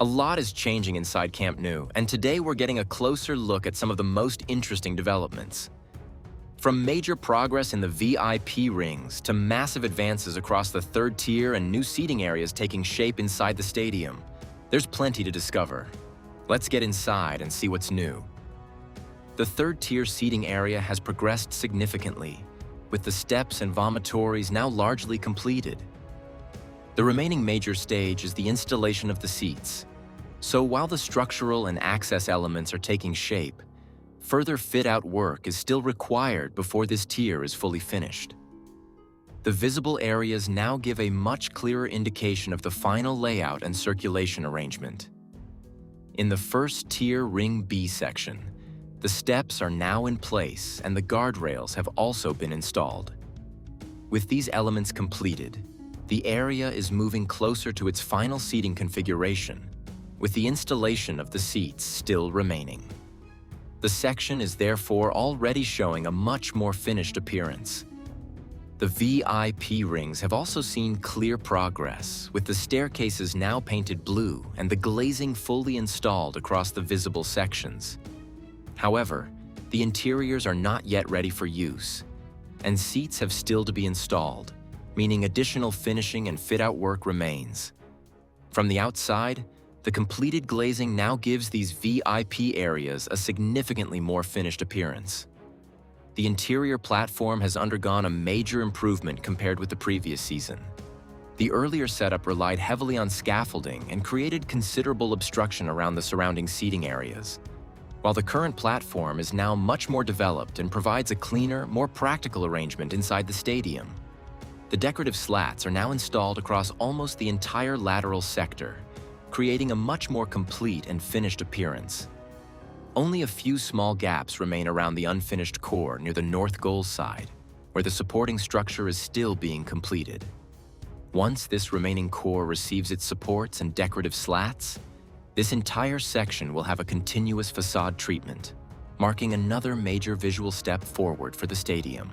A lot is changing inside Camp Nou, and today we're getting a closer look at some of the most interesting developments. From major progress in the VIP rings to massive advances across the third tier and new seating areas taking shape inside the stadium, there's plenty to discover. Let's get inside and see what's new. The third tier seating area has progressed significantly, with the steps and vomitories now largely completed. The remaining major stage is the installation of the seats. So while the structural and access elements are taking shape, further fit-out work is still required before this tier is fully finished. The visible areas now give a much clearer indication of the final layout and circulation arrangement. In the first tier Ring B section, the steps are now in place and the guardrails have also been installed. With these elements completed, the area is moving closer to its final seating configuration, with the installation of the seats still remaining. The section is therefore already showing a much more finished appearance. The VIP rings have also seen clear progress, with the staircases now painted blue and the glazing fully installed across the visible sections. However, the interiors are not yet ready for use, and seats have still to be installed, meaning additional finishing and fit-out work remains. From the outside, the completed glazing now gives these VIP areas a significantly more finished appearance. The interior platform has undergone a major improvement compared with the previous season. The earlier setup relied heavily on scaffolding and created considerable obstruction around the surrounding seating areas, while the current platform is now much more developed and provides a cleaner, more practical arrangement inside the stadium. The decorative slats are now installed across almost the entire lateral sector, creating a much more complete and finished appearance. Only a few small gaps remain around the unfinished core near the north goal side, where the supporting structure is still being completed. Once this remaining core receives its supports and decorative slats, this entire section will have a continuous facade treatment, marking another major visual step forward for the stadium.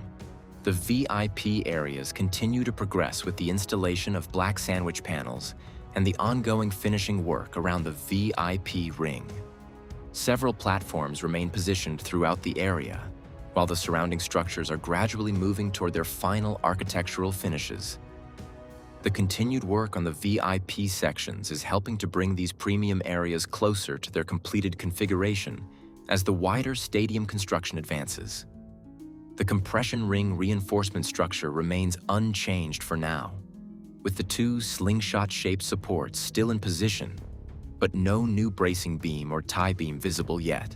The VIP areas continue to progress with the installation of black sandwich panels and the ongoing finishing work around the VIP ring. Several platforms remain positioned throughout the area, while the surrounding structures are gradually moving toward their final architectural finishes. The continued work on the VIP sections is helping to bring these premium areas closer to their completed configuration as the wider stadium construction advances. The compression ring reinforcement structure remains unchanged for now, with the two slingshot-shaped supports still in position, but no new bracing beam or tie beam visible yet.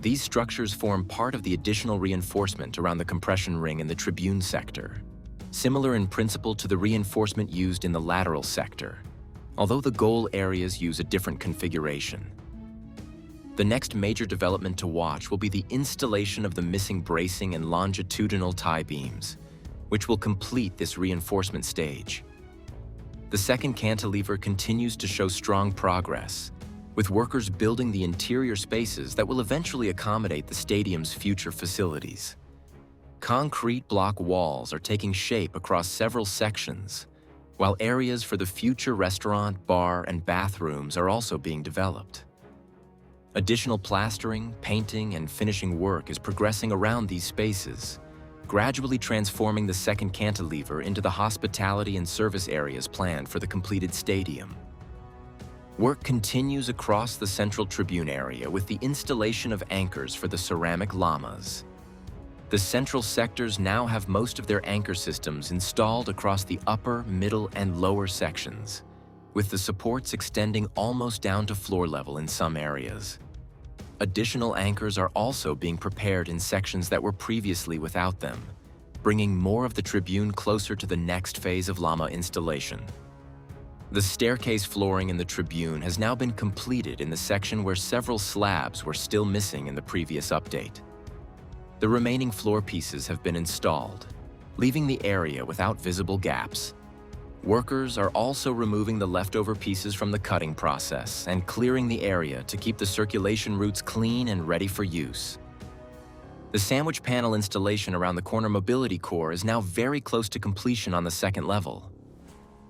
These structures form part of the additional reinforcement around the compression ring in the Tribune sector, similar in principle to the reinforcement used in the lateral sector, although the goal areas use a different configuration. The next major development to watch will be the installation of the missing bracing and longitudinal tie beams, which will complete this reinforcement stage. The second cantilever continues to show strong progress, with workers building the interior spaces that will eventually accommodate the stadium's future facilities. Concrete block walls are taking shape across several sections, while areas for the future restaurant, bar, and bathrooms are also being developed. Additional plastering, painting, and finishing work is progressing around these spaces, gradually transforming the second cantilever into the hospitality and service areas planned for the completed stadium. Work continues across the central tribune area with the installation of anchors for the ceramic lamas. The central sectors now have most of their anchor systems installed across the upper, middle, and lower sections, with the supports extending almost down to floor level in some areas. Additional anchors are also being prepared in sections that were previously without them, bringing more of the tribune closer to the next phase of lama installation. The staircase flooring in the tribune has now been completed in the section where several slabs were still missing in the previous update. The remaining floor pieces have been installed, leaving the area without visible gaps. Workers are also removing the leftover pieces from the cutting process and clearing the area to keep the circulation routes clean and ready for use. The sandwich panel installation around the corner mobility core is now very close to completion on the second level.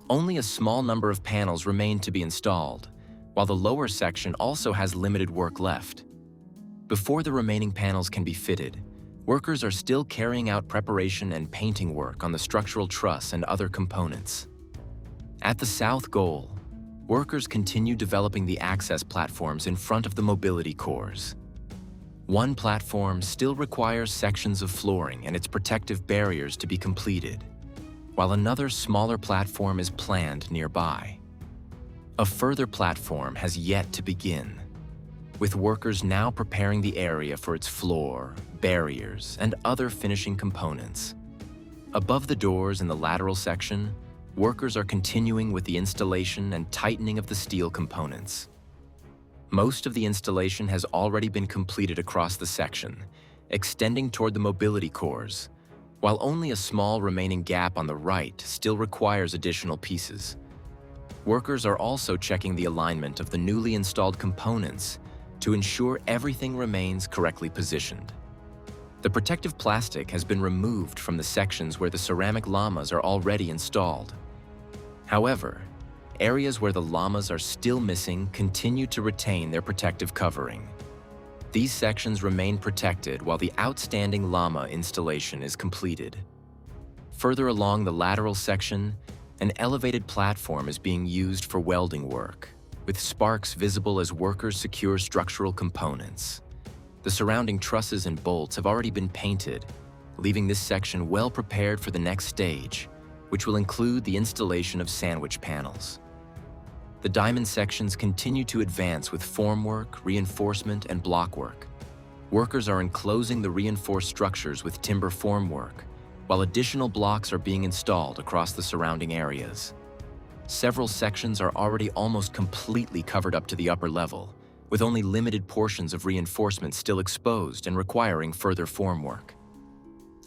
Only a small number of panels remain to be installed, while the lower section also has limited work left. Before the remaining panels can be fitted, workers are still carrying out preparation and painting work on the structural truss and other components. At the south goal, workers continue developing the access platforms in front of the mobility cores. One platform still requires sections of flooring and its protective barriers to be completed, while another smaller platform is planned nearby. A further platform has yet to begin, with workers now preparing the area for its floor, barriers, and other finishing components. Above the doors in the lateral section, workers are continuing with the installation and tightening of the steel components. Most of the installation has already been completed across the section, extending toward the mobility cores, while only a small remaining gap on the right still requires additional pieces. Workers are also checking the alignment of the newly installed components to ensure everything remains correctly positioned. The protective plastic has been removed from the sections where the ceramic lamas are already installed. However, areas where the lamas are still missing continue to retain their protective covering. These sections remain protected while the outstanding lama installation is completed. Further along the lateral section, an elevated platform is being used for welding work, with sparks visible as workers secure structural components. The surrounding trusses and bolts have already been painted, leaving this section well prepared for the next stage, which will include the installation of sandwich panels. The diamond sections continue to advance with formwork, reinforcement, and blockwork. Workers are enclosing the reinforced structures with timber formwork, while additional blocks are being installed across the surrounding areas. Several sections are already almost completely covered up to the upper level, with only limited portions of reinforcement still exposed and requiring further formwork.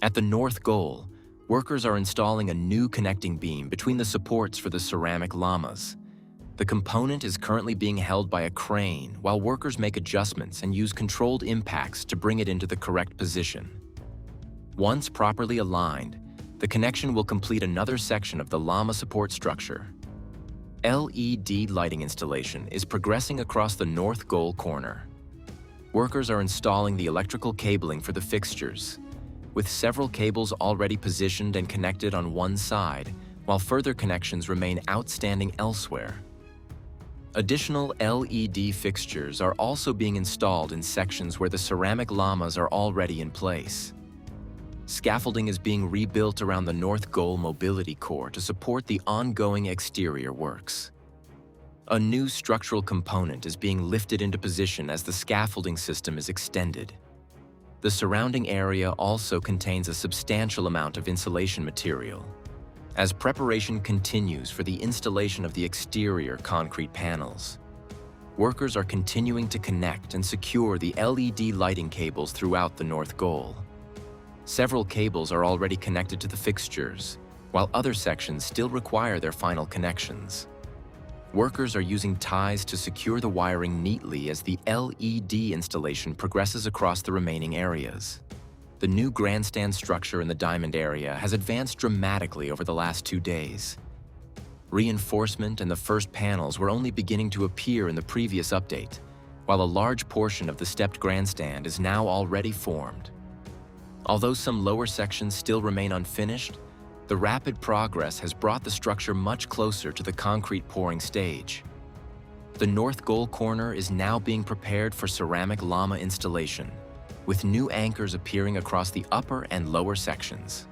At the north goal, workers are installing a new connecting beam between the supports for the ceramic lamas. The component is currently being held by a crane while workers make adjustments and use controlled impacts to bring it into the correct position. Once properly aligned, the connection will complete another section of the lama support structure. LED lighting installation is progressing across the north goal corner. Workers are installing the electrical cabling for the fixtures, with several cables already positioned and connected on one side, while further connections remain outstanding elsewhere. Additional LED fixtures are also being installed in sections where the ceramic lamas are already in place. Scaffolding is being rebuilt around the north goal mobility core to support the ongoing exterior works. A new structural component is being lifted into position as the scaffolding system is extended. The surrounding area also contains a substantial amount of insulation material. As preparation continues for the installation of the exterior concrete panels, workers are continuing to connect and secure the LED lighting cables throughout the north goal. Several cables are already connected to the fixtures, while other sections still require their final connections. Workers are using ties to secure the wiring neatly as the LED installation progresses across the remaining areas. The new grandstand structure in the diamond area has advanced dramatically over the last 2 days. Reinforcement and the first panels were only beginning to appear in the previous update, while a large portion of the stepped grandstand is now already formed. Although some lower sections still remain unfinished, the rapid progress has brought the structure much closer to the concrete pouring stage. The north goal corner is now being prepared for ceramic lama installation, with new anchors appearing across the upper and lower sections.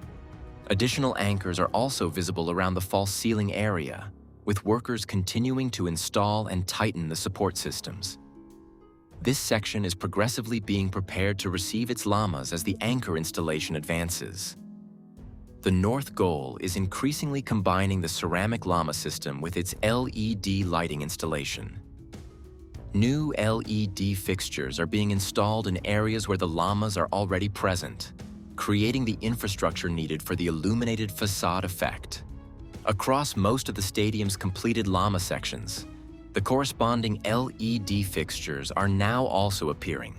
Additional anchors are also visible around the false ceiling area, with workers continuing to install and tighten the support systems. This section is progressively being prepared to receive its lamas as the anchor installation advances. The north goal is increasingly combining the ceramic lama system with its LED lighting installation. New LED fixtures are being installed in areas where the lamas are already present, creating the infrastructure needed for the illuminated facade effect. Across most of the stadium's completed lama sections, the corresponding LED fixtures are now also appearing,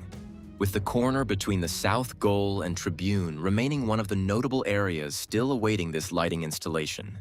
with the corner between the south goal and tribune remaining one of the notable areas still awaiting this lighting installation.